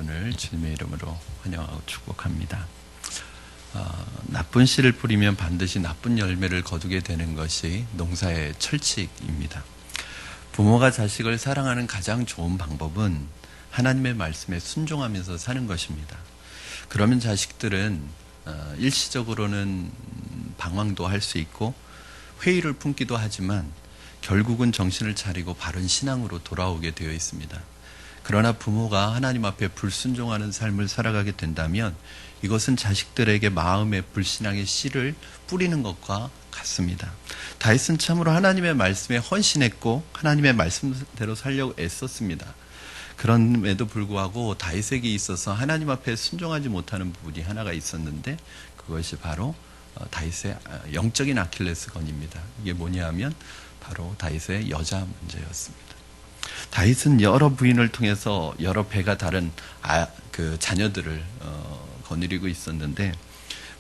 여러분을 주님의 이름으로 환영하고 축복합니다. 나쁜 씨를 뿌리면 반드시 나쁜 열매를 거두게 되는 것이 농사의 철칙입니다. 부모가 자식을 사랑하는 가장 좋은 방법은 하나님의 말씀에 순종하면서 사는 것입니다. 그러면 자식들은 일시적으로는 방황도 할 수 있고 회의를 품기도 하지만 결국은 정신을 차리고 바른 신앙으로 돌아오게 되어 있습니다. 그러나 부모가 하나님 앞에 불순종하는 삶을 살아가게 된다면 이것은 자식들에게 마음의 불신앙의 씨를 뿌리는 것과 같습니다. 다윗은 참으로 하나님의 말씀에 헌신했고 하나님의 말씀대로 살려고 애썼습니다. 그럼에도 불구하고 다윗에게 있어서 하나님 앞에 순종하지 못하는 부분이 하나가 있었는데 그것이 바로 다윗의 영적인 아킬레스건입니다. 이게 뭐냐 하면 바로 다윗의 여자 문제였습니다. 다윗은 여러 부인을 통해서 여러 배가 다른 자녀들을 거느리고 있었는데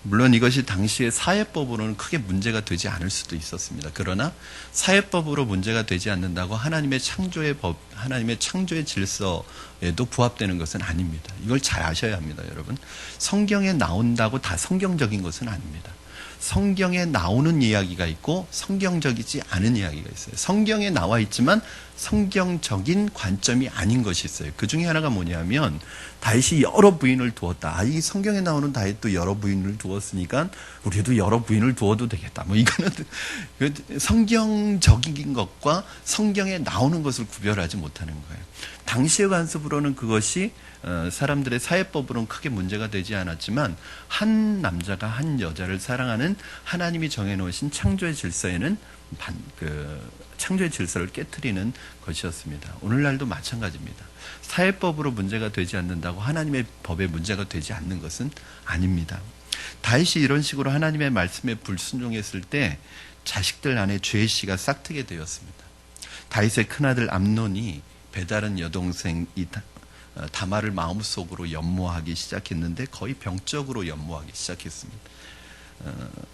물론 이것이 당시의 사회법으로는 크게 문제가 되지 않을 수도 있었습니다. 그러나 사회법으로 문제가 되지 않는다고 하나님의 창조의 법, 하나님의 창조의 질서에도 부합되는 것은 아닙니다. 이걸 잘 아셔야 합니다, 여러분. 성경에 나온다고 다 성경적인 것은 아닙니다. 성경에 나오는 이야기가 있고 성경적이지 않은 이야기가 있어요. 성경에 나와 있지만 성경적인 관점이 아닌 것이 있어요. 그 중에 하나가 뭐냐면 다윗이 여러 부인을 두었다. 이 성경에 나오는 다윗도 여러 부인을 두었으니까 우리도 여러 부인을 두어도 되겠다. 이거는 성경적인 것과 성경에 나오는 것을 구별하지 못하는 거예요. 당시의 관습으로는 그것이 사람들의 사회법으로는 크게 문제가 되지 않았지만 한 남자가 한 여자를 사랑하는 하나님이 정해놓으신 창조의 질서에는 창조의 질서를 깨트리는 것이었습니다. 오늘날도 마찬가지입니다. 사회법으로 문제가 되지 않는다고 하나님의 법에 문제가 되지 않는 것은 아닙니다. 다윗이 이런 식으로 하나님의 말씀에 불순종했을 때 자식들 안에 죄의 씨가 싹트게 되었습니다. 다윗의 큰아들 암논이 배다른 여동생 다말을 마음속으로 연모하기 시작했는데 거의 병적으로 연모하기 시작했습니다.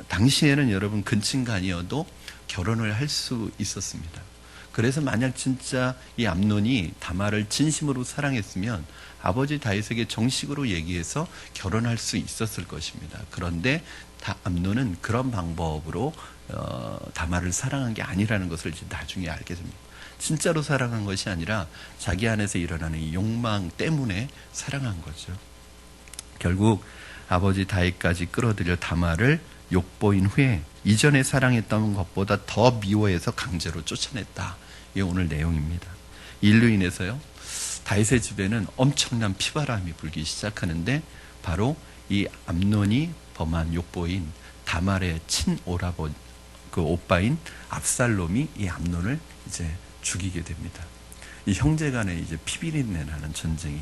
당시에는 여러분 근친간이어도 결혼을 할 수 있었습니다. 그래서 만약 진짜 이 암논이 다말을 진심으로 사랑했으면 아버지 다윗에게 정식으로 얘기해서 결혼할 수 있었을 것입니다. 그런데 암논은 그런 방법으로 다말을 사랑한 게 아니라는 것을 이제 나중에 알게 됩니다. 진짜로 사랑한 것이 아니라 자기 안에서 일어나는 욕망 때문에 사랑한 거죠. 결국 아버지 다윗까지 끌어들여 다말을 욕보인 후에 이전에 사랑했던 것보다 더 미워해서 강제로 쫓아냈다. 이게 오늘 내용입니다. 이 일로 인해서요 다윗의 집에는 엄청난 피바람이 불기 시작하는데 바로 이 암논이 범한 욕보인 다말의 친오라버 그 오빠인 압살롬이 이 암논을 이제 죽이게 됩니다. 이 형제간에 이제 피비린내 나는 전쟁이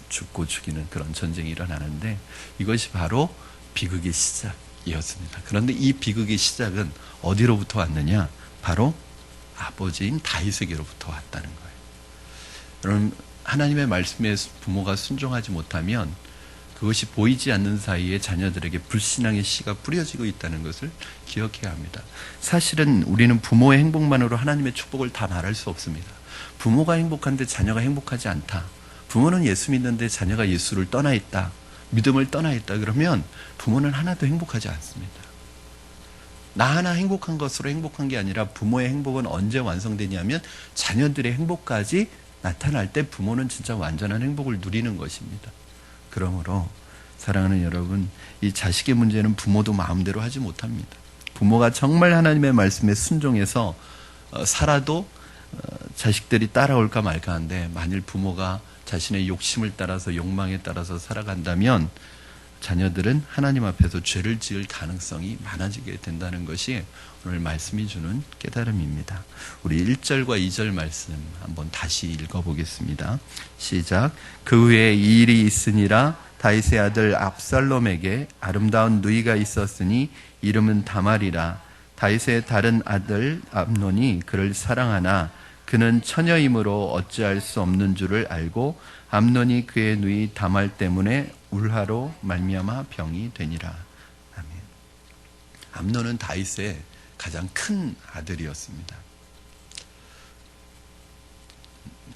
죽고 죽이는 그런 전쟁이 일어나는데 이것이 바로 비극의 시작이었습니다. 그런데 이 비극의 시작은 어디로부터 왔느냐? 바로 아버지인 다윗에게로부터 왔다는 거예요. 여러분 하나님의 말씀에 부모가 순종하지 못하면 그것이 보이지 않는 사이에 자녀들에게 불신앙의 씨가 뿌려지고 있다는 것을 기억해야 합니다. 사실은 우리는 부모의 행복만으로 하나님의 축복을 다 말할 수 없습니다. 부모가 행복한데 자녀가 행복하지 않다. 부모는 예수 믿는데 자녀가 예수를 떠나 있다. 믿음을 떠나 있다. 그러면 부모는 하나도 행복하지 않습니다. 나 하나 행복한 것으로 행복한 게 아니라 부모의 행복은 언제 완성되냐면 자녀들의 행복까지 나타날 때 부모는 진짜 완전한 행복을 누리는 것입니다. 그러므로 사랑하는 여러분, 이 자식의 문제는 부모도 마음대로 하지 못합니다. 부모가 정말 하나님의 말씀에 순종해서 살아도 자식들이 따라올까 말까 한데 만일 부모가 자신의 욕심을 따라서 욕망에 따라서 살아간다면 자녀들은 하나님 앞에서 죄를 지을 가능성이 많아지게 된다는 것이 오늘 말씀이 주는 깨달음입니다. 우리 1절과 2절 말씀 한번 다시 읽어보겠습니다. 시작. 그 후에 이 일이 있으니라 다윗의 아들 압살롬에게 아름다운 누이가 있었으니 이름은 다말이라. 다윗의 다른 아들 암논이 그를 사랑하나 그는 처녀이므로 어찌할 수 없는 줄을 알고 암논이 그의 누이 다말 때문에 울화로 말미암아 병이 되니라. 아멘. 암논은 다윗의 가장 큰 아들이었습니다.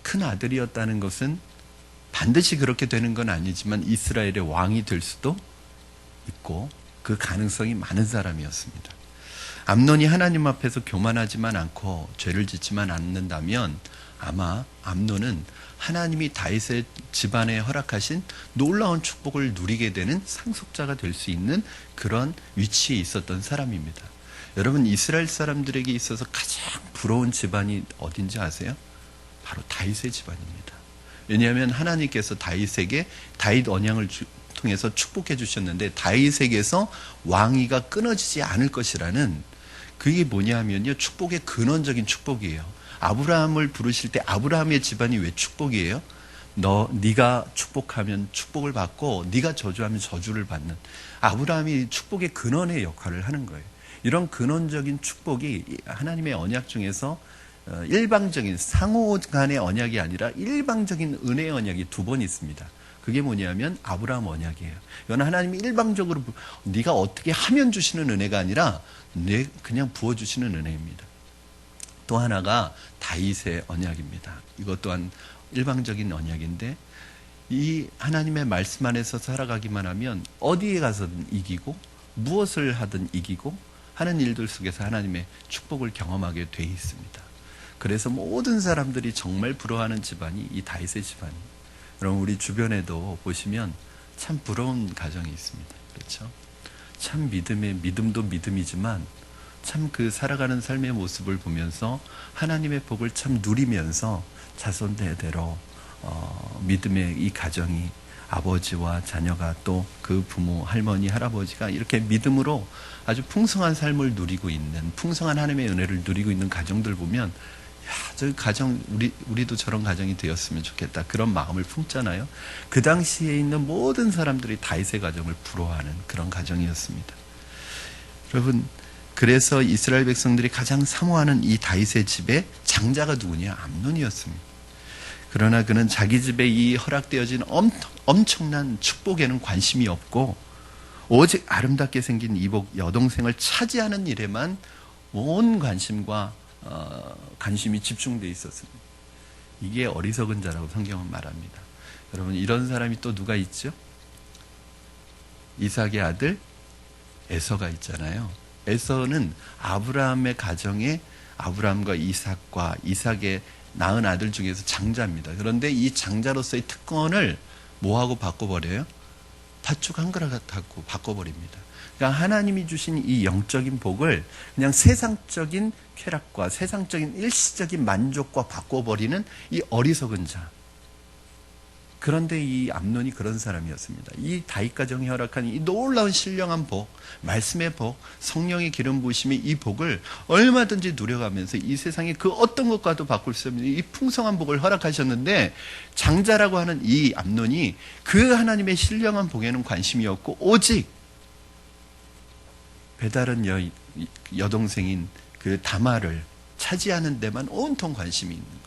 큰 아들이었다는 것은 반드시 그렇게 되는 건 아니지만 이스라엘의 왕이 될 수도 있고 그 가능성이 많은 사람이었습니다. 암논이 하나님 앞에서 교만하지만 않고 죄를 짓지만 않는다면 아마 암논은 하나님이 다윗의 집안에 허락하신 놀라운 축복을 누리게 되는 상속자가 될 수 있는 그런 위치에 있었던 사람입니다. 여러분, 이스라엘 사람들에게 있어서 가장 부러운 집안이 어딘지 아세요? 바로 다윗의 집안입니다. 왜냐하면 하나님께서 다윗에게 다윗 언양을 통해서 축복해 주셨는데 다윗에게서 왕위가 끊어지지 않을 것이라는, 그게 뭐냐면요, 축복의 근원적인 축복이에요. 아브라함을 부르실 때 아브라함의 집안이 왜 축복이에요? 네가 축복하면 축복을 받고 네가 저주하면 저주를 받는, 아브라함이 축복의 근원의 역할을 하는 거예요. 이런 근원적인 축복이 하나님의 언약 중에서 일방적인 상호 간의 언약이 아니라 일방적인 은혜의 언약이 두 번 있습니다. 그게 뭐냐면 아브라함 언약이에요. 이건 하나님이 일방적으로 네가 어떻게 하면 주시는 은혜가 아니라 그냥 부어주시는 은혜입니다. 또 하나가 다윗의 언약입니다. 이것 또한 일방적인 언약인데, 이 하나님의 말씀 안에서 살아가기만 하면 어디에 가서든 이기고 무엇을 하든 이기고 하는 일들 속에서 하나님의 축복을 경험하게 돼 있습니다. 그래서 모든 사람들이 정말 부러워하는 집안이 이 다윗의 집안입니다. 여러분, 우리 주변에도 보시면 참 부러운 가정이 있습니다. 그렇죠? 참 믿음도 믿음이지만 참 그 살아가는 삶의 모습을 보면서 하나님의 복을 참 누리면서 자손 대대로 믿음의 이 가정이, 아버지와 자녀가 또 그 부모, 할머니, 할아버지가 이렇게 믿음으로 아주 풍성한 삶을 누리고 있는, 풍성한 하나님의 은혜를 누리고 있는 가정들 보면, 야, 저 가정, 우리도 저런 가정이 되었으면 좋겠다, 그런 마음을 품잖아요. 그 당시에 있는 모든 사람들이 다윗의 가정을 부러워하는 그런 가정이었습니다. 여러분, 그래서 이스라엘 백성들이 가장 사모하는 이 다윗의 집의 장자가 누구냐? 암논이었습니다. 그러나 그는 자기 집에 이 허락되어진 엄청난 축복에는 관심이 없고 오직 아름답게 생긴 이복 여동생을 차지하는 일에만 온 관심과 관심이 집중되어 있었습니다. 이게 어리석은 자라고 성경은 말합니다. 여러분, 이런 사람이 또 누가 있죠? 이삭의 아들 에서가 있잖아요. 에서는 아브라함의 가정에 아브라함과 이삭과 이삭의 낳은 아들 중에서 장자입니다. 그런데 이 장자로서의 특권을 뭐하고 바꿔버려요? 팥죽 한 그릇 갖고 바꿔버립니다. 그러니까 하나님이 주신 이 영적인 복을 그냥 세상적인 쾌락과 세상적인 일시적인 만족과 바꿔버리는 이 어리석은 자. 그런데 이 암논이 그런 사람이었습니다. 이 다윗 가정이 허락한 이 놀라운 신령한 복, 말씀의 복, 성령의 기름 부으심의 이 복을 얼마든지 누려가면서 이 세상의 그 어떤 것과도 바꿀 수 없는 이 풍성한 복을 허락하셨는데, 장자라고 하는 이 암논이 그 하나님의 신령한 복에는 관심이 없고 오직 배다른 여동생인 그 다말을 차지하는 데만 온통 관심이 있는 거예요.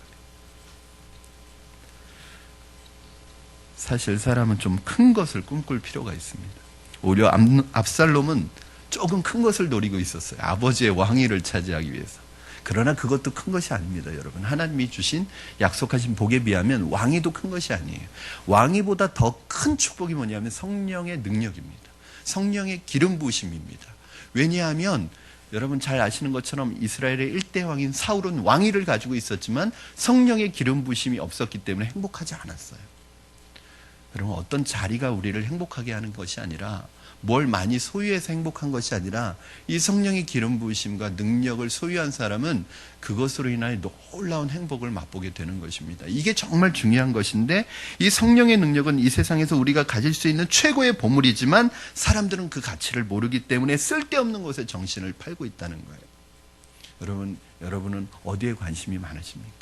사실 사람은 좀 큰 것을 꿈꿀 필요가 있습니다. 오히려 압살롬은 조금 큰 것을 노리고 있었어요. 아버지의 왕위를 차지하기 위해서. 그러나 그것도 큰 것이 아닙니다, 여러분. 하나님이 주신 약속하신 복에 비하면 왕위도 큰 것이 아니에요. 왕위보다 더 큰 축복이 뭐냐면 성령의 능력입니다. 성령의 기름 부으심입니다. 왜냐하면 여러분 잘 아시는 것처럼 이스라엘의 1대 왕인 사울은 왕위를 가지고 있었지만 성령의 기름 부으심이 없었기 때문에 행복하지 않았어요. 여러분, 어떤 자리가 우리를 행복하게 하는 것이 아니라, 뭘 많이 소유해서 행복한 것이 아니라, 이 성령의 기름 부으심과 능력을 소유한 사람은 그것으로 인하여 놀라운 행복을 맛보게 되는 것입니다. 이게 정말 중요한 것인데, 이 성령의 능력은 이 세상에서 우리가 가질 수 있는 최고의 보물이지만 사람들은 그 가치를 모르기 때문에 쓸데없는 것에 정신을 팔고 있다는 거예요. 여러분은 어디에 관심이 많으십니까?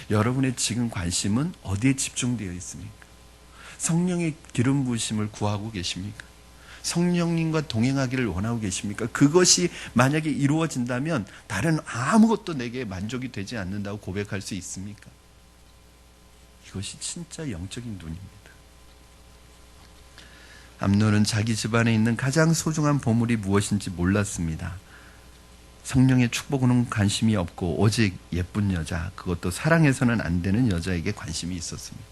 여러분의 지금 관심은 어디에 집중되어 있습니까? 성령의 기름 부으심을 구하고 계십니까? 성령님과 동행하기를 원하고 계십니까? 그것이 만약에 이루어진다면 다른 아무것도 내게 만족이 되지 않는다고 고백할 수 있습니까? 이것이 진짜 영적인 눈입니다. 암논은 자기 집안에 있는 가장 소중한 보물이 무엇인지 몰랐습니다. 성령의 축복은 관심이 없고 오직 예쁜 여자, 그것도 사랑해서는 안 되는 여자에게 관심이 있었습니다.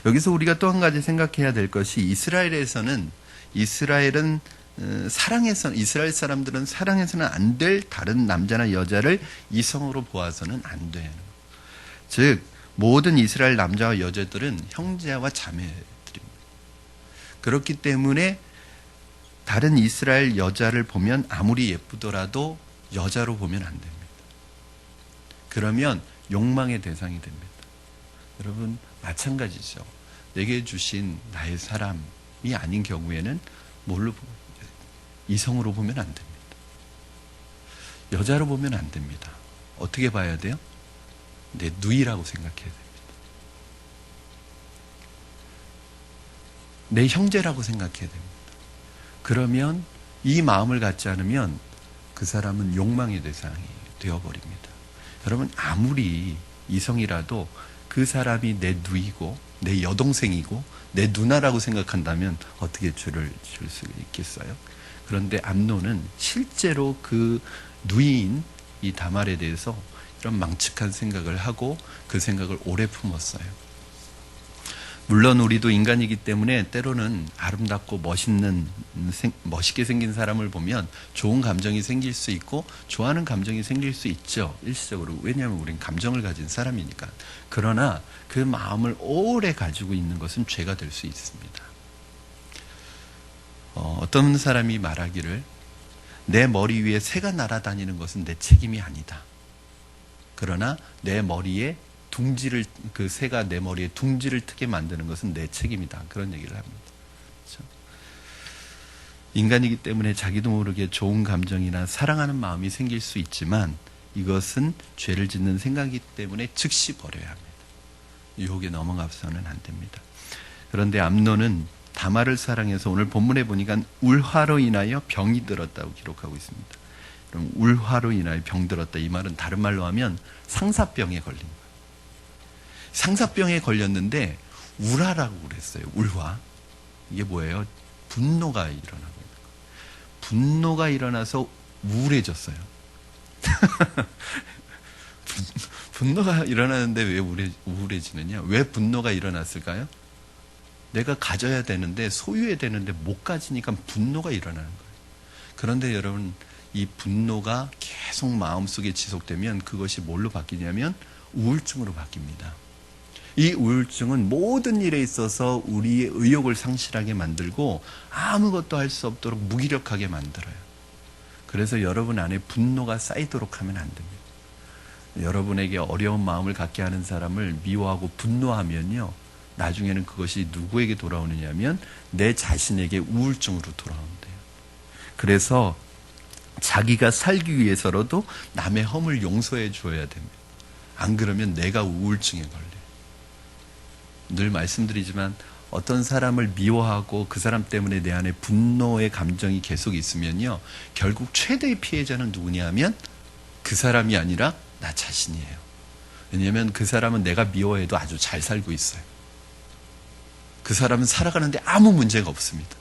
여기서 우리가 또 한 가지 생각해야 될 것이 이스라엘 사람들은 사랑해서는 안 될 다른 남자나 여자를 이성으로 보아서는 안 돼요. 즉 모든 이스라엘 남자와 여자들은 형제와 자매들입니다. 그렇기 때문에 다른 이스라엘 여자를 보면 아무리 예쁘더라도 여자로 보면 안 됩니다. 그러면 욕망의 대상이 됩니다. 여러분 마찬가지죠. 내게 주신 나의 사람이 아닌 경우에는 뭘로 이성으로 보면 안 됩니다. 여자로 보면 안 됩니다. 어떻게 봐야 돼요? 내 누이라고 생각해야 됩니다. 내 형제라고 생각해야 됩니다. 그러면 이 마음을 갖지 않으면 그 사람은 욕망의 대상이 되어버립니다. 여러분 아무리 이성이라도 그 사람이 내 누이고 내 여동생이고 내 누나라고 생각한다면 어떻게 죄를 줄 수 있겠어요? 그런데 암논은 실제로 그 누이인 이 다말에 대해서 이런 망측한 생각을 하고 그 생각을 오래 품었어요. 물론 우리도 인간이기 때문에 때로는 아름답고 멋있게 생긴 사람을 보면 좋은 감정이 생길 수 있고 좋아하는 감정이 생길 수 있죠. 일시적으로. 왜냐하면 우린 감정을 가진 사람이니까. 그러나 그 마음을 오래 가지고 있는 것은 죄가 될 수 있습니다. 어떤 사람이 말하기를 내 머리 위에 새가 날아다니는 것은 내 책임이 아니다. 그러나 내 머리에 그 새가 내 머리에 둥지를 트게 만드는 것은 내 책임이다. 그런 얘기를 합니다. 그렇죠? 인간이기 때문에 자기도 모르게 좋은 감정이나 사랑하는 마음이 생길 수 있지만 이것은 죄를 짓는 생각이기 때문에 즉시 버려야 합니다. 유혹에 넘어가서는 안 됩니다. 그런데 암논은 다말을 사랑해서 오늘 본문에 보니까 울화로 인하여 병이 들었다고 기록하고 있습니다. 그럼 울화로 인하여 병 들었다. 이 말은 다른 말로 하면 상사병에 걸린 거예요. 상사병에 걸렸는데 울화라고 그랬어요. 울화. 이게 뭐예요? 분노가 일어나고 있는 거예요. 분노가 일어나서 우울해졌어요. 분노가 일어나는데 왜 우울해지느냐? 왜 분노가 일어났을까요? 내가 가져야 되는데 소유해야 되는데 못 가지니까 분노가 일어나는 거예요. 그런데 여러분 이 분노가 계속 마음속에 지속되면 그것이 뭘로 바뀌냐면 우울증으로 바뀝니다. 이 우울증은 모든 일에 있어서 우리의 의욕을 상실하게 만들고 아무것도 할 수 없도록 무기력하게 만들어요. 그래서 여러분 안에 분노가 쌓이도록 하면 안 됩니다. 여러분에게 어려운 마음을 갖게 하는 사람을 미워하고 분노하면요, 나중에는 그것이 누구에게 돌아오느냐면 내 자신에게 우울증으로 돌아온대요. 그래서 자기가 살기 위해서라도 남의 허물 용서해 줘야 됩니다. 안 그러면 내가 우울증에 걸려요. 늘 말씀드리지만 어떤 사람을 미워하고 그 사람 때문에 내 안에 분노의 감정이 계속 있으면요, 결국 최대의 피해자는 누구냐면 그 사람이 아니라 나 자신이에요. 왜냐하면 그 사람은 내가 미워해도 아주 잘 살고 있어요. 그 사람은 살아가는데 아무 문제가 없습니다.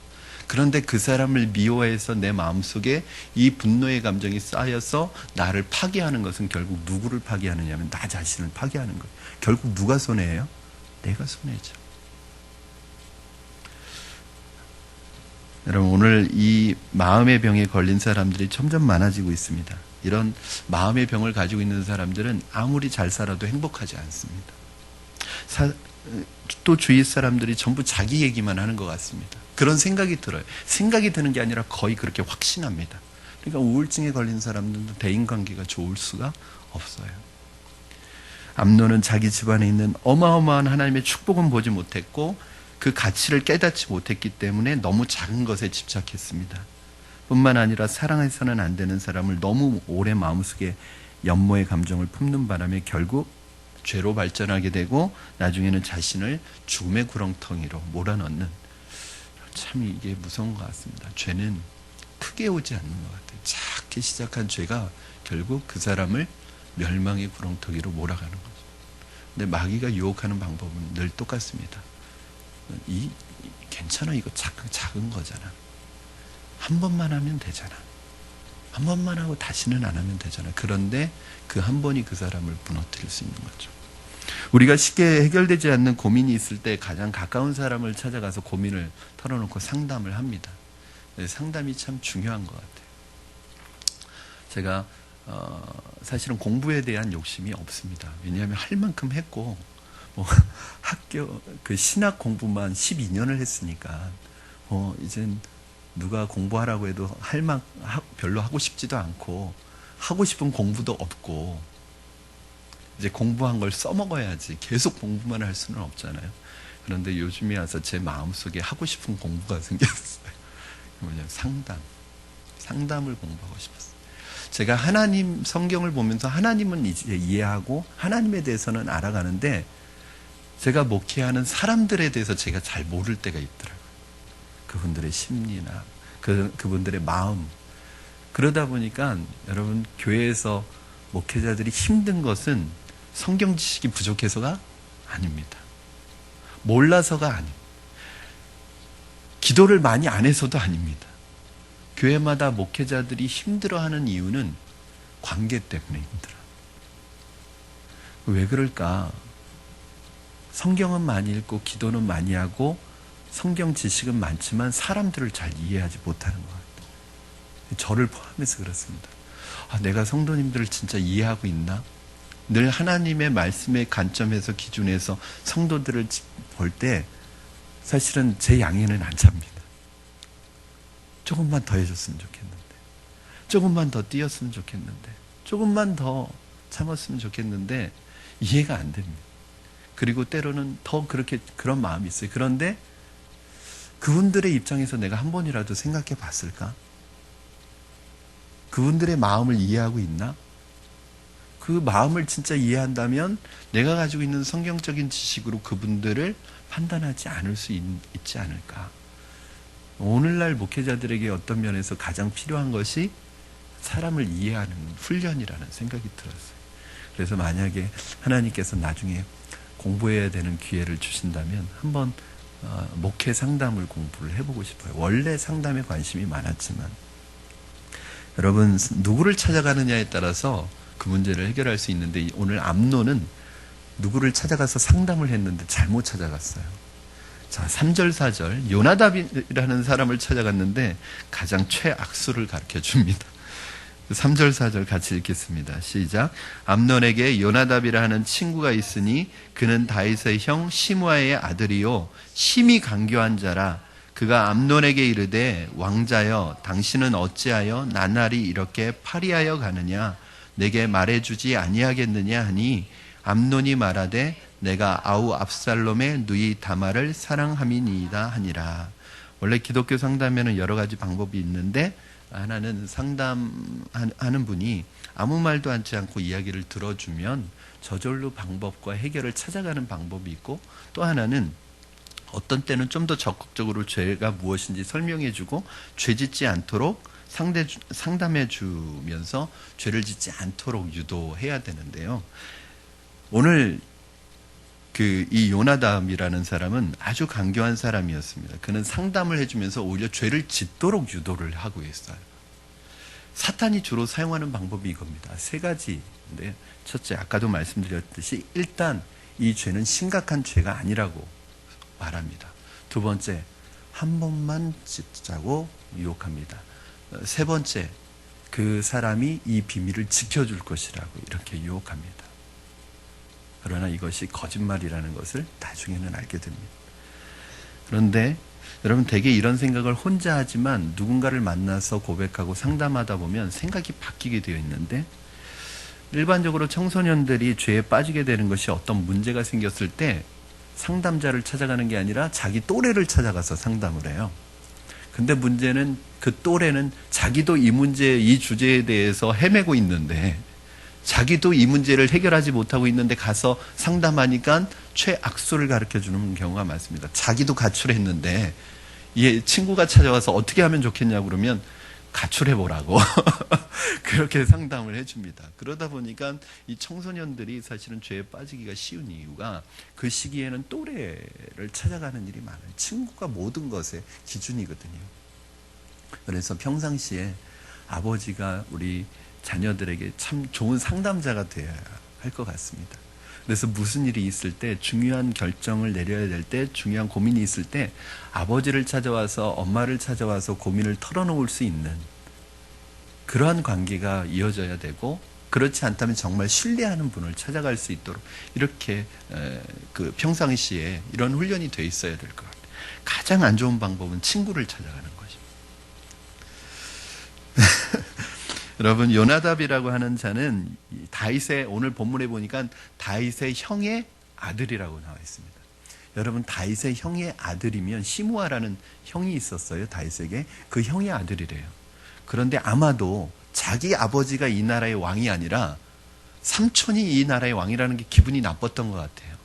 그런데 그 사람을 미워해서 내 마음속에 이 분노의 감정이 쌓여서 나를 파괴하는 것은 결국 누구를 파괴하느냐면 나 자신을 파괴하는 거예요. 결국 누가 손해예요? 내가 손해죠. 여러분 오늘 이 마음의 병에 걸린 사람들이 점점 많아지고 있습니다. 이런 마음의 병을 가지고 있는 사람들은 아무리 잘 살아도 행복하지 않습니다. 또 주위 사람들이 전부 자기 얘기만 하는 것 같습니다. 그런 생각이 들어요. 생각이 드는 게 아니라 거의 그렇게 확신합니다. 그러니까 우울증에 걸린 사람들도 대인관계가 좋을 수가 없어요. 암논은 자기 집안에 있는 어마어마한 하나님의 축복은 보지 못했고 그 가치를 깨닫지 못했기 때문에 너무 작은 것에 집착했습니다. 뿐만 아니라 사랑해서는 안 되는 사람을 너무 오래 마음속에 연모의 감정을 품는 바람에 결국 죄로 발전하게 되고 나중에는 자신을 죽음의 구렁텅이로 몰아넣는, 참 이게 무서운 것 같습니다. 죄는 크게 오지 않는 것 같아요. 작게 시작한 죄가 결국 그 사람을 멸망의 구렁텅이로 몰아가는 거죠. 근데 마귀가 유혹하는 방법은 늘 똑같습니다. 괜찮아, 이거 작은 거잖아. 한 번만 하면 되잖아. 한 번만 하고 다시는 안 하면 되잖아요. 그런데 그 한 번이 그 사람을 무너뜨릴 수 있는 거죠. 우리가 쉽게 해결되지 않는 고민이 있을 때 가장 가까운 사람을 찾아가서 고민을 털어놓고 상담을 합니다. 상담이 참 중요한 것 같아요. 제가 사실은 공부에 대한 욕심이 없습니다. 왜냐하면 할 만큼 했고 뭐 학교 그 신학 공부만 12년을 했으니까 이젠 누가 공부하라고 해도 별로 하고 싶지도 않고 하고 싶은 공부도 없고 이제 공부한 걸 써먹어야지 계속 공부만 할 수는 없잖아요. 그런데 요즘에 와서 제 마음속에 하고 싶은 공부가 생겼어요. 뭐냐면 상담을 공부하고 싶었어요. 제가 하나님 성경을 보면서 하나님은 이제 이해하고 하나님에 대해서는 알아가는데 제가 목회하는 사람들에 대해서 제가 잘 모를 때가 있더라고요. 그분들의 심리나 그분들의 마음. 그러다 보니까 여러분 교회에서 목회자들이 힘든 것은 성경 지식이 부족해서가 아닙니다. 몰라서가 아닙니다. 기도를 많이 안 해서도 아닙니다. 교회마다 목회자들이 힘들어하는 이유는 관계 때문에 힘들어요. 왜 그럴까? 성경은 많이 읽고 기도는 많이 하고 성경 지식은 많지만 사람들을 잘 이해하지 못하는 것 같아요. 저를 포함해서 그렇습니다. 내가 성도님들을 진짜 이해하고 있나? 늘 하나님의 말씀의 관점에서 기준에서 성도들을 볼 때 사실은 제 양에는 안 찹니다. 조금만 더 해줬으면 좋겠는데, 조금만 더 뛰었으면 좋겠는데, 조금만 더 참았으면 좋겠는데 이해가 안 됩니다. 그리고 때로는 더 그런 마음이 있어요. 그런데 그분들의 입장에서 내가 한 번이라도 생각해 봤을까? 그분들의 마음을 이해하고 있나? 그 마음을 진짜 이해한다면 내가 가지고 있는 성경적인 지식으로 그분들을 판단하지 않을 수 있지 않을까? 오늘날 목회자들에게 어떤 면에서 가장 필요한 것이 사람을 이해하는 훈련이라는 생각이 들었어요. 그래서 만약에 하나님께서 나중에 공부해야 되는 기회를 주신다면 한번 목회 상담을 공부를 해보고 싶어요. 원래 상담에 관심이 많았지만 여러분 누구를 찾아가느냐에 따라서 그 문제를 해결할 수 있는데 오늘 암논은 누구를 찾아가서 상담을 했는데 잘못 찾아갔어요. 자, 3절 4절 요나답이라는 사람을 찾아갔는데 가장 최악수를 가르쳐 줍니다. 3절 4절 같이 읽겠습니다. 시작. 암논에게 요나답이라 하는 친구가 있으니 그는 다윗의 형 시므아의 아들이요 심히 간교한 자라. 그가 암논에게 이르되 왕자여 당신은 어찌하여 나날이 이렇게 파리하여 가느냐 내게 말해주지 아니하겠느냐 하니 암논이 말하되 내가 아우 압살롬의 누이 다말을 사랑함이니이다 하니라. 원래 기독교 상담에는 여러 가지 방법이 있는데 하나는 상담하는 분이 아무 말도 하지 않고 이야기를 들어주면 저절로 방법과 해결을 찾아가는 방법이 있고 또 하나는 어떤 때는 좀 더 적극적으로 죄가 무엇인지 설명해주고 죄 짓지 않도록 상담해주면서 죄를 짓지 않도록 유도해야 되는데요. 오늘 이 요나답이라는 사람은 아주 간교한 사람이었습니다. 그는 상담을 해주면서 오히려 죄를 짓도록 유도를 하고 있어요. 사탄이 주로 사용하는 방법이 이겁니다. 3가지인데 첫째, 아까도 말씀드렸듯이 일단 이 죄는 심각한 죄가 아니라고 말합니다. 2번째, 한 번만 짓자고 유혹합니다. 3번째, 그 사람이 이 비밀을 지켜줄 것이라고 이렇게 유혹합니다. 그러나 이것이 거짓말이라는 것을 나중에는 알게 됩니다. 그런데 여러분 대개 이런 생각을 혼자 하지만 누군가를 만나서 고백하고 상담하다 보면 생각이 바뀌게 되어 있는데 일반적으로 청소년들이 죄에 빠지게 되는 것이 어떤 문제가 생겼을 때 상담자를 찾아가는 게 아니라 자기 또래를 찾아가서 상담을 해요. 근데 문제는 그 또래는 자기도 이 주제에 대해서 헤매고 있는데 자기도 이 문제를 해결하지 못하고 있는데 가서 상담하니까 최악수를 가르쳐주는 경우가 많습니다. 자기도 가출했는데 친구가 찾아와서 어떻게 하면 좋겠냐고 그러면 가출해보라고 그렇게 상담을 해줍니다. 그러다 보니까 이 청소년들이 사실은 죄에 빠지기가 쉬운 이유가 그 시기에는 또래를 찾아가는 일이 많아요. 친구가 모든 것의 기준이거든요. 그래서 평상시에 아버지가 우리 자녀들에게 참 좋은 상담자가 되어야 할 것 같습니다. 그래서 무슨 일이 있을 때, 중요한 결정을 내려야 될 때, 중요한 고민이 있을 때 아버지를 찾아와서, 엄마를 찾아와서 고민을 털어놓을 수 있는 그러한 관계가 이어져야 되고, 그렇지 않다면 정말 신뢰하는 분을 찾아갈 수 있도록 이렇게 그 평상시에 이런 훈련이 돼 있어야 될 것 같아요. 가장 안 좋은 방법은 친구를 찾아가는 것입니다. 여러분, 요나답이라고 하는 자는 다윗의, 오늘 본문에 보니까 다윗의 형의 아들이라고 나와 있습니다. 여러분, 다윗의 형의 아들이면 시므아라는 형이 있었어요. 다윗에게. 그 형의 아들이래요. 그런데 아마도 자기 아버지가 이 나라의 왕이 아니라 삼촌이 이 나라의 왕이라는 게 기분이 나빴던 것 같아요.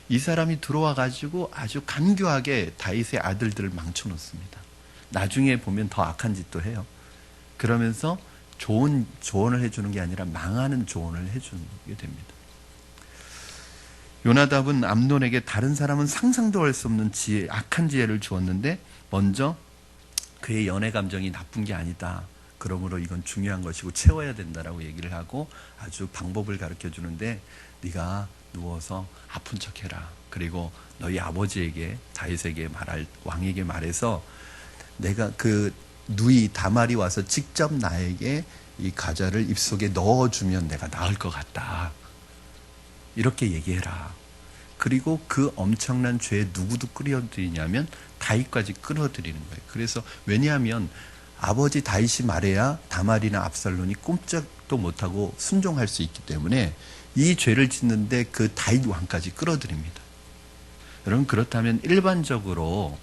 이 사람이 들어와 가지고 아주 간교하게 다윗의 아들들을 망쳐놓습니다. 나중에 보면 더 악한 짓도 해요. 그러면서 좋은 조언을 해주는 게 아니라 망하는 조언을 해주게 됩니다. 요나답은 암논에게 다른 사람은 상상도 할 수 없는 지혜, 악한 지혜를 주었는데 먼저 그의 연애 감정이 나쁜 게 아니다. 그러므로 이건 중요한 것이고 채워야 된다라고 얘기를 하고 아주 방법을 가르쳐 주는데, 네가 누워서 아픈 척해라. 그리고 너희 아버지에게, 다윗에게 왕에게 말해서 내가 그 누이 다말이 와서 직접 나에게 이 과자를 입속에 넣어주면 내가 나을 것 같다. 이렇게 얘기해라. 그리고 그 엄청난 죄에 누구도 끌어들이냐면 다윗까지 끌어들이는 거예요. 그래서 왜냐하면 아버지 다윗이 말해야 다말이나 압살론이 꼼짝도 못하고 순종할 수 있기 때문에 이 죄를 짓는데 그 다윗 왕까지 끌어들입니다. 여러분, 그렇다면 일반적으로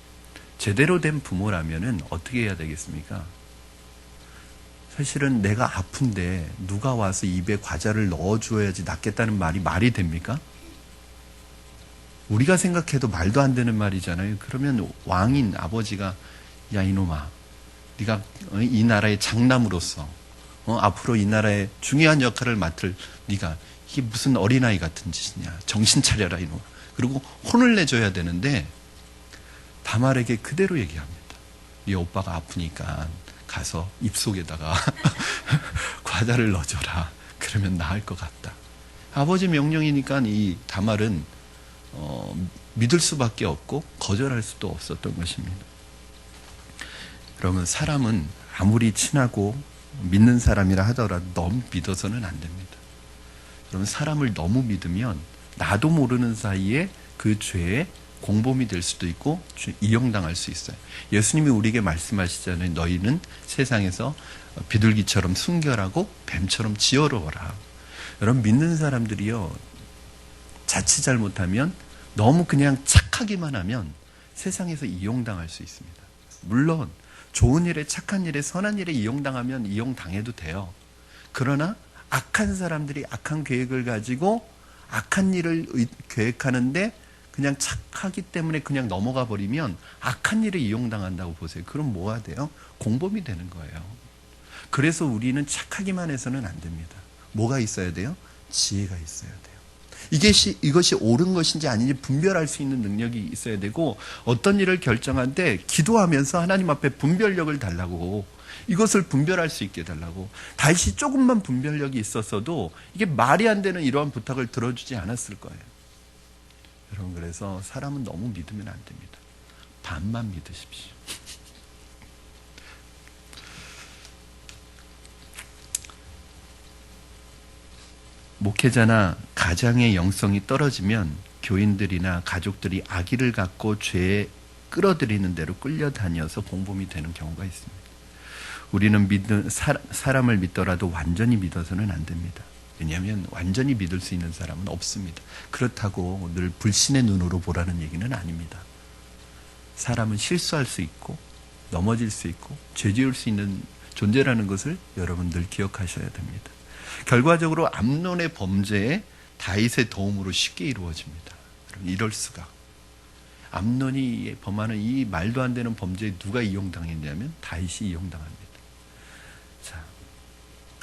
제대로 된 부모라면은 어떻게 해야 되겠습니까? 사실은 내가 아픈데 누가 와서 입에 과자를 넣어줘야지 낫겠다는 말이 됩니까? 우리가 생각해도 말도 안 되는 말이잖아요. 그러면 왕인 아버지가, 야 이놈아, 네가 이 나라의 장남으로서 앞으로 이 나라의 중요한 역할을 맡을 네가 이게 무슨 어린아이 같은 짓이냐, 정신 차려라 이놈아. 그리고 혼을 내줘야 되는데 다말에게 그대로 얘기합니다. 네 오빠가 아프니까 가서 입속에다가 과자를 넣어줘라. 그러면 나을 것 같다. 아버지 명령이니까 이 다말은 믿을 수밖에 없고 거절할 수도 없었던 것입니다. 그러면 사람은 아무리 친하고 믿는 사람이라 하더라도 너무 믿어서는 안 됩니다. 그러면 사람을 너무 믿으면 나도 모르는 사이에 그 죄에 공범이 될 수도 있고 이용당할 수 있어요. 예수님이 우리에게 말씀하시잖아요. 너희는 세상에서 비둘기처럼 순결하고 뱀처럼 지혜로워라. 여러분, 믿는 사람들이요, 자칫 잘못하면 너무 그냥 착하기만 하면 세상에서 이용당할 수 있습니다. 물론 좋은 일에, 착한 일에, 선한 일에 이용당하면 이용당해도 돼요. 그러나 악한 사람들이 악한 계획을 가지고 악한 일을 계획하는데 그냥 착하기 때문에 그냥 넘어가 버리면 악한 일에 이용당한다고 보세요. 그럼 뭐가 돼요? 공범이 되는 거예요. 그래서 우리는 착하기만 해서는 안 됩니다. 뭐가 있어야 돼요? 지혜가 있어야 돼요. 이것이 옳은 것인지 아닌지 분별할 수 있는 능력이 있어야 되고, 어떤 일을 결정할 때 기도하면서 하나님 앞에 분별력을 달라고, 이것을 분별할 수 있게 달라고. 다윗이 조금만 분별력이 있었어도 이게 말이 안 되는 이러한 부탁을 들어주지 않았을 거예요. 여러분, 그래서 사람은 너무 믿으면 안 됩니다. 반만 믿으십시오. 목회자나 가장의 영성이 떨어지면 교인들이나 가족들이 악의를 갖고 죄에 끌어들이는 대로 끌려다녀서 공범이 되는 경우가 있습니다. 우리는 사람을 믿더라도 완전히 믿어서는 안 됩니다. 왜냐하면 완전히 믿을 수 있는 사람은 없습니다. 그렇다고 늘 불신의 눈으로 보라는 얘기는 아닙니다. 사람은 실수할 수 있고 넘어질 수 있고 죄 지을 수 있는 존재라는 것을 여러분 늘 기억하셔야 됩니다. 결과적으로 암논의 범죄에 다윗의 도움으로 쉽게 이루어집니다. 여러분, 이럴 수가. 암논이 범하는 이 말도 안 되는 범죄에 누가 이용당했냐면 다윗이 이용당합니다. 자,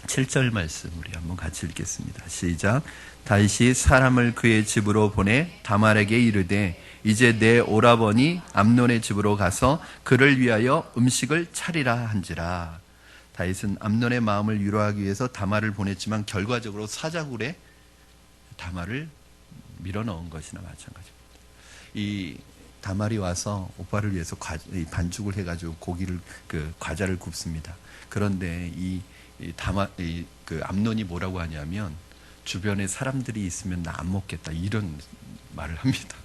7절 말씀 우리 한번 같이 읽겠습니다. 시작. 다윗이 사람을 그의 집으로 보내 다말에게 이르되 이제 내 오라버니 암논의 집으로 가서 그를 위하여 음식을 차리라 한지라. 다윗은 암논의 마음을 위로하기 위해서 다말을 보냈지만 결과적으로 사자굴에 다말을 밀어넣은 것이나 마찬가지입니다. 이 다말이 와서 오빠를 위해서 반죽을 해가지고 고기를 과자를 굽습니다. 그런데 그 암논이 뭐라고 하냐면 주변에 사람들이 있으면 나 안 먹겠다 이런 말을 합니다.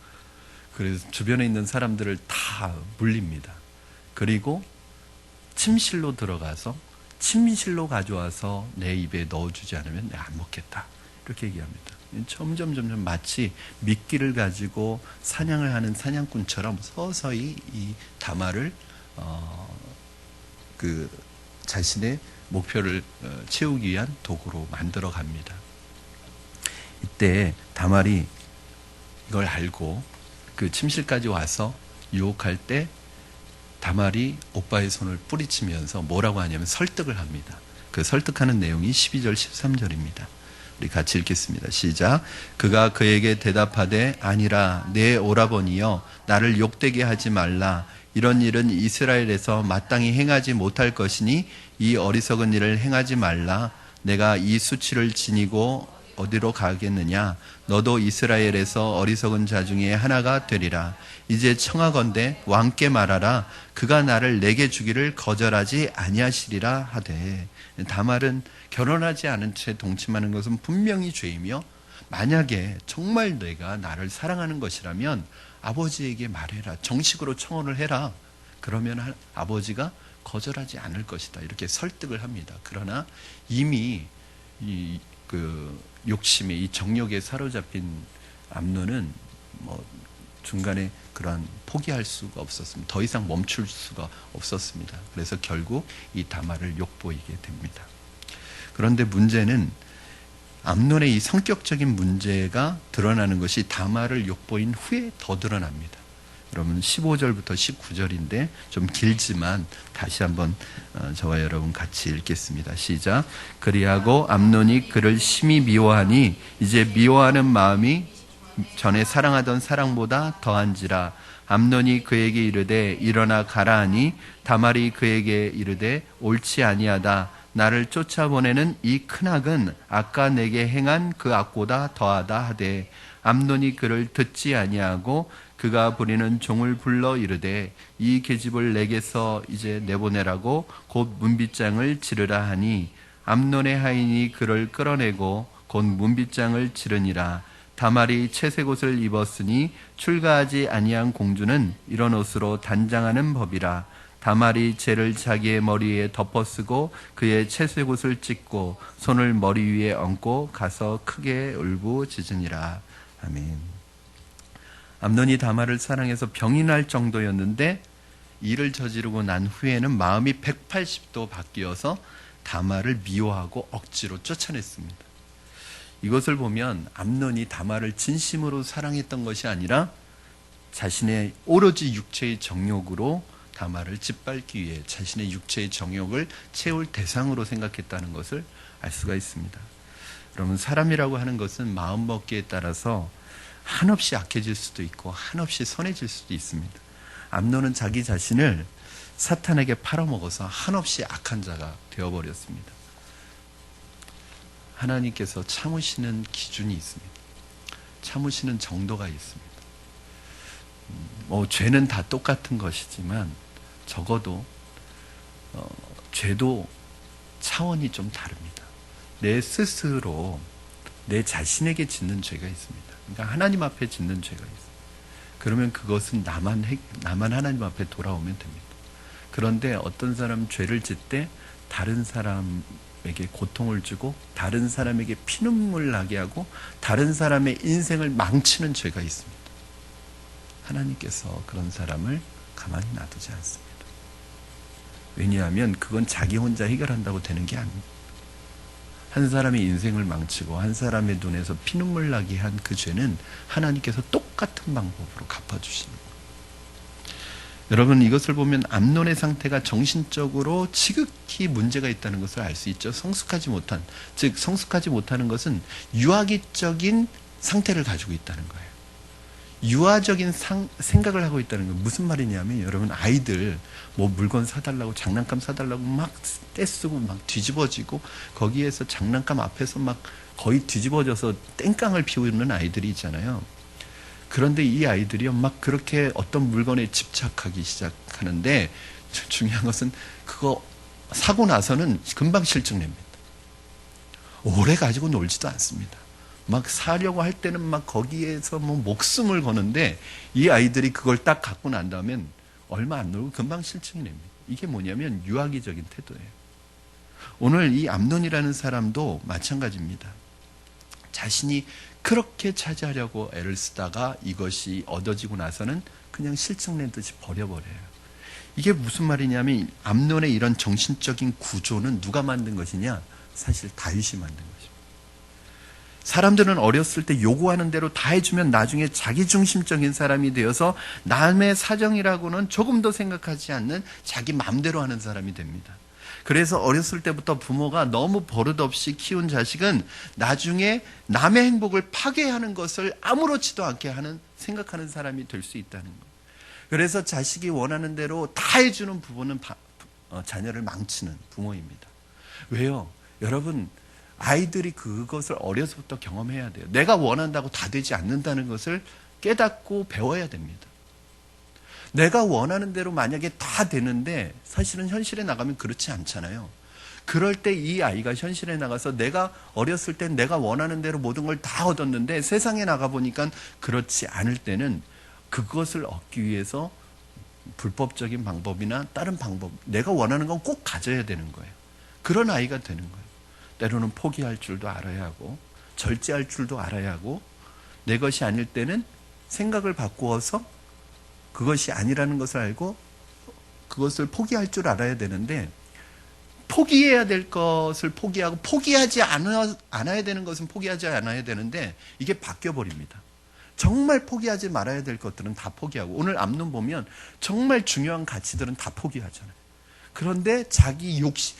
그래서 주변에 있는 사람들을 다 물립니다. 그리고 침실로 들어가서 침실로 가져와서 내 입에 넣어주지 않으면 내가 안 먹겠다 이렇게 얘기합니다. 점점 마치 미끼를 가지고 사냥을 하는 사냥꾼처럼 서서히 이 다말을 자신의 목표를 채우기 위한 도구로 만들어 갑니다. 이때 다말이 이걸 알고 그 침실까지 와서 유혹할 때 다말이 오빠의 손을 뿌리치면서 뭐라고 하냐면 설득을 합니다. 그 설득하는 내용이 12절 13절입니다. 우리 같이 읽겠습니다. 시작. 그가 그에게 대답하되 아니라 내 오라버니여 나를 욕되게 하지 말라. 이런 일은 이스라엘에서 마땅히 행하지 못할 것이니 이 어리석은 일을 행하지 말라. 내가 이 수치를 지니고 어디로 가겠느냐. 너도 이스라엘에서 어리석은 자 중에 하나가 되리라. 이제 청하건대 왕께 말하라. 그가 나를 내게 주기를 거절하지 아니하시리라 하되. 다말은 결혼하지 않은 채 동침하는 것은 분명히 죄이며 만약에 정말 내가 나를 사랑하는 것이라면 아버지에게 말해라. 정식으로 청혼을 해라. 그러면 아버지가 거절하지 않을 것이다. 이렇게 설득을 합니다. 그러나 이미 욕심에 이 정욕에 사로잡힌 암논은 중간에 그러한 포기할 수가 없었습니다. 더 이상 멈출 수가 없었습니다. 그래서 결국 이 다말을 욕보이게 됩니다. 그런데 문제는 암논의 이 성격적인 문제가 드러나는 것이 다말을 욕보인 후에 더 드러납니다. 여러분 15절부터 19절인데 좀 길지만 다시 한번 저와 여러분 같이 읽겠습니다. 시작. 그리하고 암논이 그를 심히 미워하니 이제 미워하는 마음이 전에 사랑하던 사랑보다 더한지라. 암논이 그에게 이르되 일어나 가라 하니 다말이 그에게 이르되 옳지 아니하다. 나를 쫓아보내는 이 큰 악은 아까 내게 행한 그 악보다 더하다 하되 암논이 그를 듣지 아니하고 그가 부리는 종을 불러 이르되 이 계집을 내게서 이제 내보내라고 곧 문빗장을 지르라 하니 암논의 하인이 그를 끌어내고 곧 문빗장을 지르니라. 다말이 채색 옷을 입었으니 출가하지 아니한 공주는 이런 옷으로 단장하는 법이라. 다말이 재를 자기의 머리에 덮어쓰고 그의 채색 옷을 찢고 손을 머리 위에 얹고 가서 크게 울부짖으니라. 아멘. 암논이 다말을 사랑해서 병이 날 정도였는데 이를 저지르고 난 후에는 마음이 180도 바뀌어서 다말을 미워하고 억지로 쫓아냈습니다. 이것을 보면 암논이 다말을 진심으로 사랑했던 것이 아니라 자신의 오로지 육체의 정욕으로 다말을 짓밟기 위해 자신의 육체의 정욕을 채울 대상으로 생각했다는 것을 알 수가 있습니다. 여러분 사람이라고 하는 것은 마음먹기에 따라서 한없이 악해질 수도 있고 한없이 선해질 수도 있습니다. 암논은 자기 자신을 사탄에게 팔아먹어서 한없이 악한 자가 되어버렸습니다. 하나님께서 참으시는 기준이 있습니다. 참으시는 정도가 있습니다. 죄는 다 똑같은 것이지만 적어도 죄도 차원이 좀 다릅니다. 내 스스로 내 자신에게 짓는 죄가 있습니다. 그러니까 하나님 앞에 짓는 죄가 있습니다. 그러면 그것은 나만 하나님 앞에 돌아오면 됩니다. 그런데 어떤 사람 죄를 짓 때 다른 사람에게 고통을 주고 다른 사람에게 피눈물 나게 하고 다른 사람의 인생을 망치는 죄가 있습니다. 하나님께서 그런 사람을 가만히 놔두지 않습니다. 왜냐하면 그건 자기 혼자 해결한다고 되는 게 아닙니다. 한 사람의 인생을 망치고 한 사람의 눈에서 피눈물 나게 한 그 죄는 하나님께서 똑같은 방법으로 갚아주시는 거예요. 여러분 이것을 보면 암논의 상태가 정신적으로 지극히 문제가 있다는 것을 알 수 있죠. 성숙하지 못한, 즉 성숙하지 못하는 것은 유아기적인 상태를 가지고 있다는 거예요. 유아적인 생각을 하고 있다는 건 무슨 말이냐면, 여러분, 아이들 뭐 물건 사달라고, 장난감 사달라고 막 떼쓰고 막 뒤집어지고, 거기에서 장난감 앞에서 막 거의 뒤집어져서 땡깡을 피우는 아이들이 있잖아요. 그런데 이 아이들이요, 막 그렇게 어떤 물건에 집착하기 시작하는데, 중요한 것은 그거 사고 나서는 금방 실증냅니다. 오래 가지고 놀지도 않습니다. 막 사려고 할 때는 막 거기에서 뭐 목숨을 거는데, 이 아이들이 그걸 딱 갖고 난 다음엔 얼마 안 놀고 금방 실증이 냅니다. 이게 뭐냐면 유아기적인 태도예요. 오늘 이 암논이라는 사람도 마찬가지입니다. 자신이 그렇게 차지하려고 애를 쓰다가 이것이 얻어지고 나서는 그냥 실증내듯이 버려버려요. 이게 무슨 말이냐면, 암논의 이런 정신적인 구조는 누가 만든 것이냐? 사실 다윗이 만든 것입니다. 사람들은 어렸을 때 요구하는 대로 다 해주면 나중에 자기중심적인 사람이 되어서 남의 사정이라고는 조금 더 생각하지 않는 자기 마음대로 하는 사람이 됩니다. 그래서 어렸을 때부터 부모가 너무 버릇없이 키운 자식은 나중에 남의 행복을 파괴하는 것을 아무렇지도 않게 생각하는 사람이 될 수 있다는 거예요. 그래서 자식이 원하는 대로 다 해주는 부모는 자녀를 망치는 부모입니다. 왜요? 여러분, 아이들이 그것을 어려서부터 경험해야 돼요. 내가 원한다고 다 되지 않는다는 것을 깨닫고 배워야 됩니다. 내가 원하는 대로 만약에 다 되는데 사실은 현실에 나가면 그렇지 않잖아요. 그럴 때 이 아이가 현실에 나가서, 내가 어렸을 땐 내가 원하는 대로 모든 걸 다 얻었는데 세상에 나가보니까 그렇지 않을 때는 그것을 얻기 위해서 불법적인 방법이나 다른 방법, 내가 원하는 건 꼭 가져야 되는 거예요. 그런 아이가 되는 거예요. 때로는 포기할 줄도 알아야 하고, 절제할 줄도 알아야 하고, 내 것이 아닐 때는 생각을 바꾸어서 그것이 아니라는 것을 알고 그것을 포기할 줄 알아야 되는데, 포기해야 될 것을 포기하고 포기하지 않아야 되는 것은 포기하지 않아야 되는데, 이게 바뀌어버립니다. 정말 포기하지 말아야 될 것들은 다 포기하고, 오늘 암론 보면 정말 중요한 가치들은 다 포기하잖아요. 그런데 자기 욕심,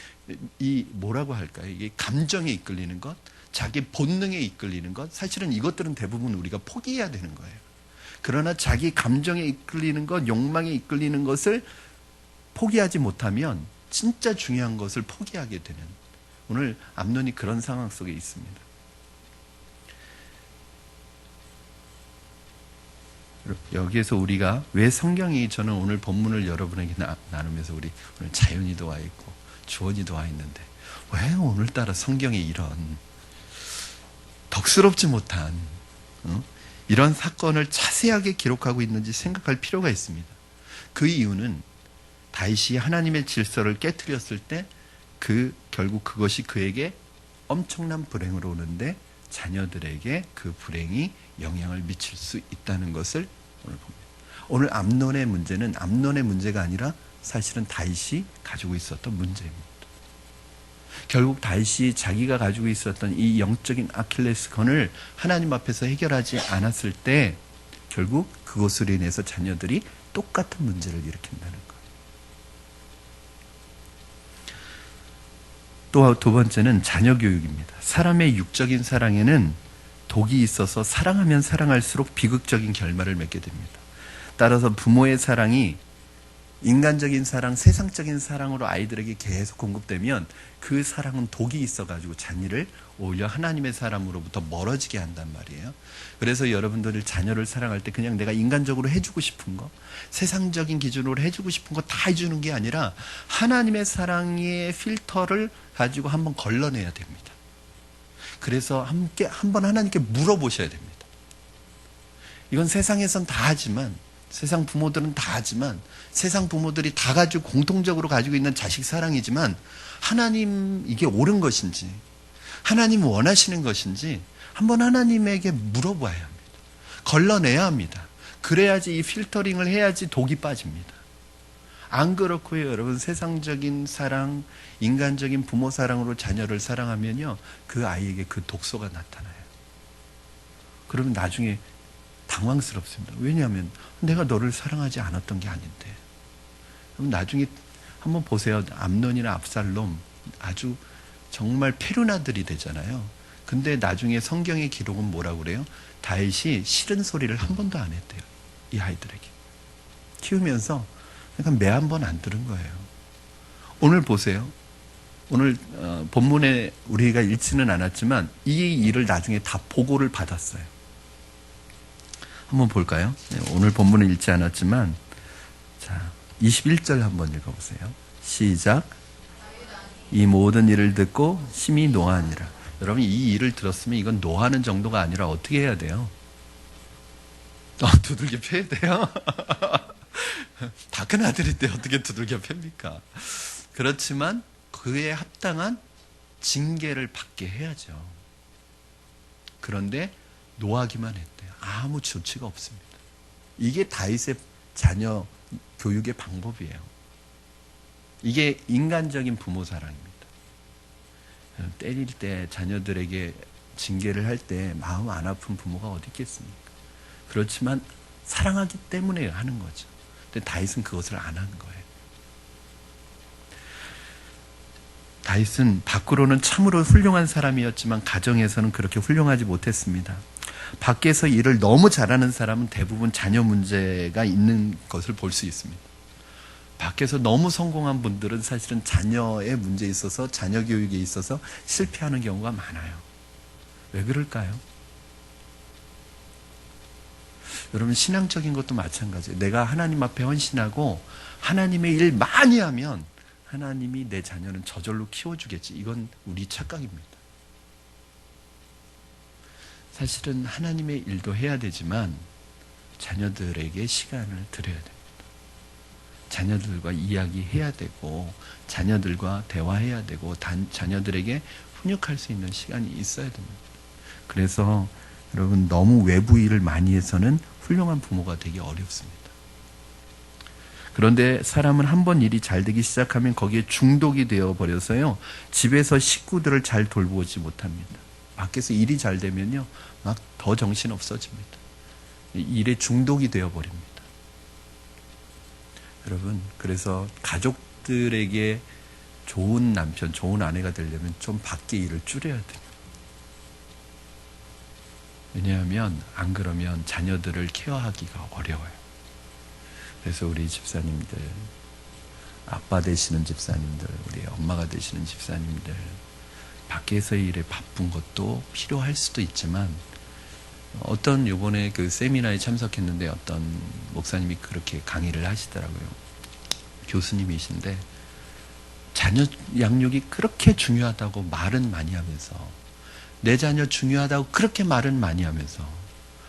뭐라고 할까요? 이게 감정에 이끌리는 것, 자기 본능에 이끌리는 것, 사실은 이것들은 대부분 우리가 포기해야 되는 거예요. 그러나 자기 감정에 이끌리는 것, 욕망에 이끌리는 것을 포기하지 못하면 진짜 중요한 것을 포기하게 되는, 오늘 암논이 그런 상황 속에 있습니다. 여기에서 우리가 왜 성경이, 저는 오늘 본문을 여러분에게 나누면서 우리 오늘 자연이도 와 있고 주원이도 와 있는데, 왜 오늘따라 성경에 이런 덕스럽지 못한 이런 사건을 자세하게 기록하고 있는지 생각할 필요가 있습니다. 그 이유는 다윗이 하나님의 질서를 깨트렸을 때 결국 그것이 그에게 엄청난 불행으로 오는데, 자녀들에게 그 불행이 영향을 미칠 수 있다는 것을 오늘 봅니다. 오늘 암논의 문제는 암논의 문제가 아니라 사실은 다윗이 가지고 있었던 문제입니다. 결국 다윗이 자기가 가지고 있었던 이 영적인 아킬레스건을 하나님 앞에서 해결하지 않았을 때 결국 그것으로 인해서 자녀들이 똑같은 문제를 일으킨다는 거예요. 또 두 번째는 자녀 교육입니다. 사람의 육적인 사랑에는 독이 있어서 사랑하면 사랑할수록 비극적인 결말을 맺게 됩니다. 따라서 부모의 사랑이 인간적인 사랑, 세상적인 사랑으로 아이들에게 계속 공급되면 그 사랑은 독이 있어가지고 자녀를 오히려 하나님의 사람으로부터 멀어지게 한단 말이에요. 그래서 여러분들이 자녀를 사랑할 때 그냥 내가 인간적으로 해주고 싶은 거, 세상적인 기준으로 해주고 싶은 거 다 해주는 게 아니라 하나님의 사랑의 필터를 가지고 한번 걸러내야 됩니다. 그래서 한번 하나님께 물어보셔야 됩니다. 이건 세상에선 다 하지만, 세상 부모들은 다 하지만, 세상 부모들이 다 가지고 공통적으로 가지고 있는 자식 사랑이지만, 하나님 이게 옳은 것인지, 하나님 원하시는 것인지 한번 하나님에게 물어봐야 합니다. 걸러내야 합니다. 그래야지, 이 필터링을 해야지 독이 빠집니다. 안 그렇고요, 여러분, 세상적인 사랑, 인간적인 부모 사랑으로 자녀를 사랑하면요, 그 아이에게 그 독소가 나타나요. 그러면 나중에 당황스럽습니다. 왜냐하면 내가 너를 사랑하지 않았던 게 아닌데. 그럼 나중에 한번 보세요. 암논이나 압살롬, 아주 정말 페루나들이 되잖아요. 근데 나중에 성경의 기록은 뭐라고 그래요? 다윗이 싫은 소리를 한 번도 안 했대요. 이 아이들에게. 키우면서 그러니까 매 한 번 안 들은 거예요. 오늘 보세요. 오늘 본문에 우리가 읽지는 않았지만 이 일을 나중에 다 보고를 받았어요. 한번 볼까요? 오늘 본문을 읽지 않았지만 자 21절 한번 읽어보세요. 시작. 이 모든 일을 듣고 심히 노하니라. 여러분 이 일을 들었으면 이건 노하는 정도가 아니라 어떻게 해야 돼요? 두들겨 패야 돼요? 다 큰 아들인데 어떻게 두들겨 팹니까? 그렇지만 그에 합당한 징계를 받게 해야죠. 그런데 노하기만 했대요. 아무 조치가 없습니다. 이게 다윗의 자녀 교육의 방법이에요. 이게 인간적인 부모 사랑입니다. 때릴 때 자녀들에게 징계를 할 때 마음 안 아픈 부모가 어디 있겠습니까? 그렇지만 사랑하기 때문에 하는 거죠. 근데 다윗은 그것을 안 한 거예요. 다윗은 밖으로는 참으로 훌륭한 사람이었지만 가정에서는 그렇게 훌륭하지 못했습니다. 밖에서 일을 너무 잘하는 사람은 대부분 자녀 문제가 있는 것을 볼 수 있습니다. 밖에서 너무 성공한 분들은 사실은 자녀의 문제에 있어서 자녀 교육에 있어서 실패하는 경우가 많아요. 왜 그럴까요? 여러분 신앙적인 것도 마찬가지예요. 내가 하나님 앞에 헌신하고 하나님의 일 많이 하면 하나님이 내 자녀는 저절로 키워주겠지. 이건 우리 착각입니다. 사실은 하나님의 일도 해야 되지만 자녀들에게 시간을 드려야 됩니다. 자녀들과 이야기해야 되고 자녀들과 대화해야 되고 자녀들에게 훈육할 수 있는 시간이 있어야 됩니다. 그래서 여러분 너무 외부 일을 많이 해서는 훌륭한 부모가 되기 어렵습니다. 그런데 사람은 한번 일이 잘 되기 시작하면 거기에 중독이 되어버려서요. 집에서 식구들을 잘 돌보지 못합니다. 밖에서 일이 잘 되면요. 막 더 정신 없어집니다. 일에 중독이 되어버립니다. 여러분 그래서 가족들에게 좋은 남편, 좋은 아내가 되려면 좀 밖에 일을 줄여야 됩니다. 왜냐하면 안 그러면 자녀들을 케어하기가 어려워요. 그래서 우리 집사님들, 아빠 되시는 집사님들, 우리 엄마가 되시는 집사님들, 밖에서의 일에 바쁜 것도 필요할 수도 있지만 어떤 요번에 그 세미나에 참석했는데 어떤 목사님이 그렇게 강의를 하시더라고요. 교수님이신데 자녀 양육이 그렇게 중요하다고 말은 많이 하면서 내 자녀 중요하다고 그렇게 말은 많이 하면서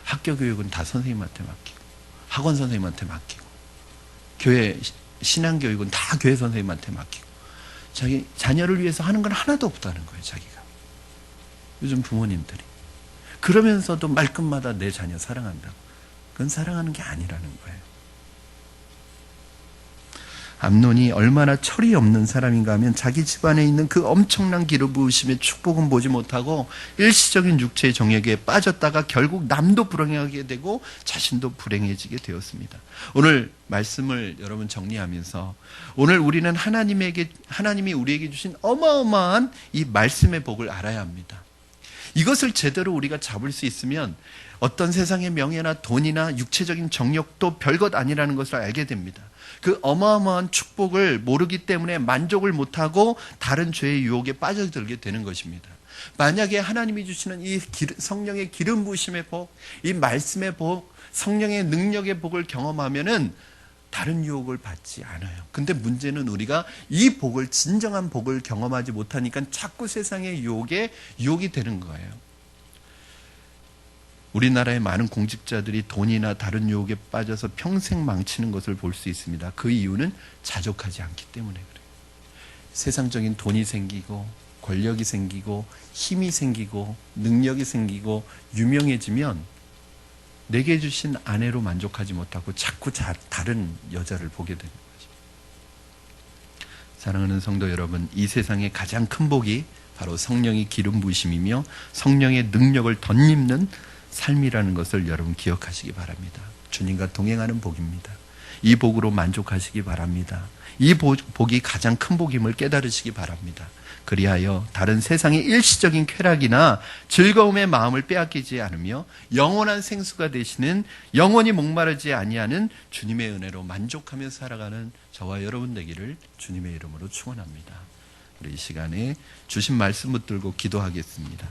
학교 교육은 다 선생님한테 맡기고 학원 선생님한테 맡기고 교회 신앙교육은 다 교회 선생님한테 맡기고 자기 자녀를 위해서 하는 건 하나도 없다는 거예요. 자기가 요즘 부모님들이 그러면서도 말끝마다 내 자녀 사랑한다고. 그건 사랑하는 게 아니라는 거예요. 암논이 얼마나 철이 없는 사람인가 하면 자기 집안에 있는 그 엄청난 기름 부으심의 축복은 보지 못하고 일시적인 육체의 정욕에 빠졌다가 결국 남도 불행하게 되고 자신도 불행해지게 되었습니다. 오늘 말씀을 여러분 정리하면서 오늘 우리는 하나님이 우리에게 주신 어마어마한 이 말씀의 복을 알아야 합니다. 이것을 제대로 우리가 잡을 수 있으면 어떤 세상의 명예나 돈이나 육체적인 정욕도 별것 아니라는 것을 알게 됩니다. 그 어마어마한 축복을 모르기 때문에 만족을 못하고 다른 죄의 유혹에 빠져들게 되는 것입니다. 만약에 하나님이 주시는 이 성령의 기름 부으심의 복, 이 말씀의 복, 성령의 능력의 복을 경험하면은 다른 유혹을 받지 않아요. 근데 문제는 우리가 이 복을, 진정한 복을 경험하지 못하니까 자꾸 세상의 유혹이 되는 거예요. 우리나라의 많은 공직자들이 돈이나 다른 유혹에 빠져서 평생 망치는 것을 볼 수 있습니다. 그 이유는 자족하지 않기 때문에 그래요. 세상적인 돈이 생기고 권력이 생기고 힘이 생기고 능력이 생기고 유명해지면 내게 주신 아내로 만족하지 못하고 자꾸 다른 여자를 보게 되는 거죠. 사랑하는 성도 여러분, 이 세상의 가장 큰 복이 바로 성령의 기름 부으심이며 성령의 능력을 덧입는 삶이라는 것을 여러분 기억하시기 바랍니다. 주님과 동행하는 복입니다. 이 복으로 만족하시기 바랍니다. 이 복이 가장 큰 복임을 깨달으시기 바랍니다. 그리하여 다른 세상의 일시적인 쾌락이나 즐거움의 마음을 빼앗기지 않으며 영원한 생수가 되시는 영원히 목마르지 아니하는 주님의 은혜로 만족하며 살아가는 저와 여러분 되기를 주님의 이름으로 축원합니다. 우리 이 시간에 주신 말씀 붙들고 기도하겠습니다.